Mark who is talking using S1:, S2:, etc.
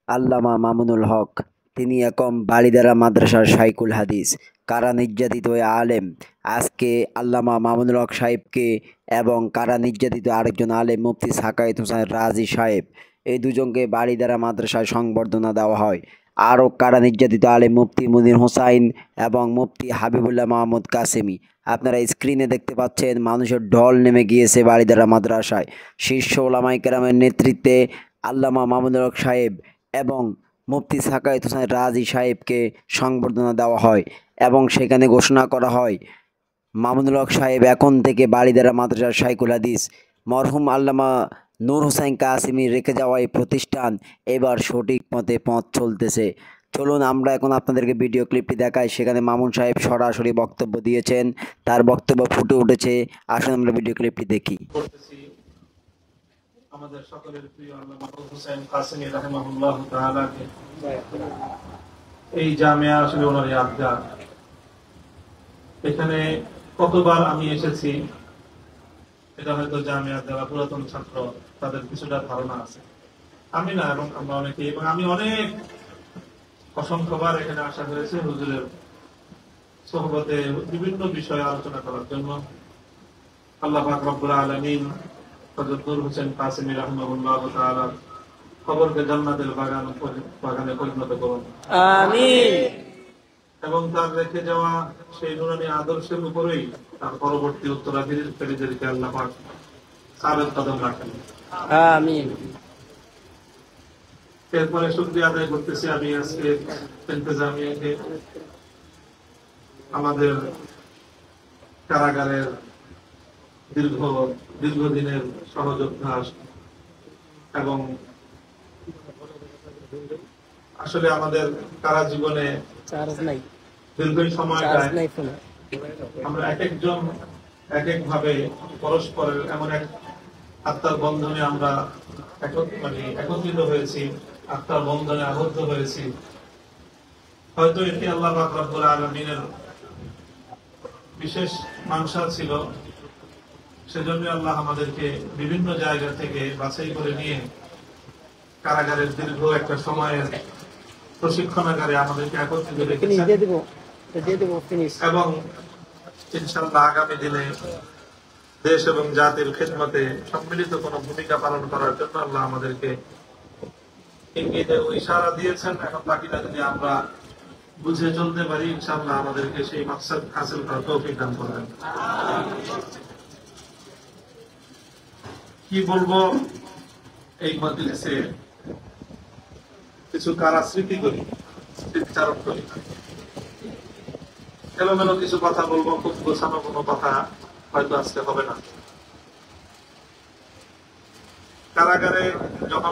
S1: আল্লামা মামুনুল হক। তিনি এখন বালিদারা মাদ্রাসার শাইখুল হাদিস, কারা নির্যাতিত ওই আলেম। আজকে আল্লামা মামুনুল হক সাহেবকে এবং কারা নির্যাতিত আরেকজন আলেম মুফতি সাকায়েত হোসেন রাজি সাহেব, এই দুজনকে বালিদারা মাদ্রাসায় সংবর্ধনা দেওয়া হয়। আরও কারা নির্যাতিত আলেম মুফতি মুনির হোসাইন এবং মুফতি হাবিবুল্লাহ মাহমুদ কাসেমি। আপনারা স্ক্রিনে দেখতে পাচ্ছেন মানুষের ঢল নেমে গিয়েছে বালিদারা মাদ্রাসায়। শীর্ষ ওলামায়ে কেরামের নেতৃত্বে আল্লামা মামুনুল হক সাহেব এবং মুফতি সাকায়েত হোসেন রাজি সাহেবকে সংবর্ধনা দেওয়া হয় এবং সেখানে ঘোষণা করা হয় মামুনুল হক সাহেব এখন থেকে বালিদারা মাদ্রাসার শাইখুল হাদিস। মরহুম আল্লামা নূর হোসেন কাসেমী রেখে যাওয়া এই প্রতিষ্ঠান এবার সঠিক মতে পথ চলতেছে। চলুন আমরা এখন আপনাদেরকে ভিডিও ক্লিপটি দেখাই। সেখানে মামুন সাহেব সরাসরি বক্তব্য দিয়েছেন, তার বক্তব্য ফুটে উঠেছে। আসুন আমরা ভিডিও ক্লিপটি দেখি।
S2: আমাদের সকলের প্রিয় আল্লামা নূর হোসেন কাসেমী রাহিমাহুল্লাহ তাআলা এই জামিয়া আসলে ওনার ইয়াদগার। এখানে কতবার আমি এসেছি এটা হয়তো জামিয়ার যারা পুরাতন ছাত্র তাদের কিছুটা ধারণা আছে, আমি না, এবং আমরা অনেকেই, এবং আমি অনেক অসংখ্যবার এখানে আসা হয়েছে হুজুরের সোহবতে বিভিন্ন বিষয়ে আলোচনা করার জন্য। আল্লাহ পাক রব্বুল আলামিন হযরত নূর হোসেন কাসেমী রাহিমাহুল্লাহ তাআলা কবরকে জান্নাতের বাগানে পরিণত করুন, আমিন। এবং তার রেখে যাওয়া সেই নুরানি আদর্শের উপরেই তার পরবর্তী উত্তরাধিকারীদেরকে আল্লাহ পাক সাবেত কদম রাখেন, আমিন। এরপরে শুকরিয়া আদায় করতেছি আমি আজকে ইন্তেজামিয়াকে, আমাদের কারাগারের দীর্ঘদিনের সহযোদ্ধা এবং আসলে আমাদের কারা জীবনে দীর্ঘ সময় আমরা এক একজন এক এক ভাবে পরস্পরের এমন এক আত্মার বন্ধনে আমরা একত্রিত হয়েছি, আত্মার বন্ধনে আবদ্ধ হয়েছি। হয়তো এটি আল্লাহ পাক রব্বুল আলামিনের বিশেষ মানসা ছিল, সেজন্য আল্লাহ আমাদেরকে বিভিন্ন জায়গা থেকে বাছাই করে নিয়ে কারাগারের দীর্ঘ একটা সময়ের প্রশিক্ষণাগারে আমাদেরকে একত্রিত রেখেছেন এবং ইনশাআল্লাহ আগামী দিনে দেশ এবং জাতির খেদমতে সম্মিলিত কোন ভূমিকা পালন করার জন্য আল্লাহ আমাদেরকে ইশারা দিয়েছেন। এখন বাকিটা যদি আমরা বুঝে চলতে পারি ইনশাআল্লাহ আমাদেরকে সেই মাকসাদ হাসিল করার তৌফিক দান করবেন। কি বলবো, এই মজলিসে কিছু কারা স্মৃতি করি, স্মৃতিচারণ করি, এলোমেলো কিছু কথা বলবো, খুব গোছানো কোনো কথা হয়তো আজকে হবে না। কারাগারে যখন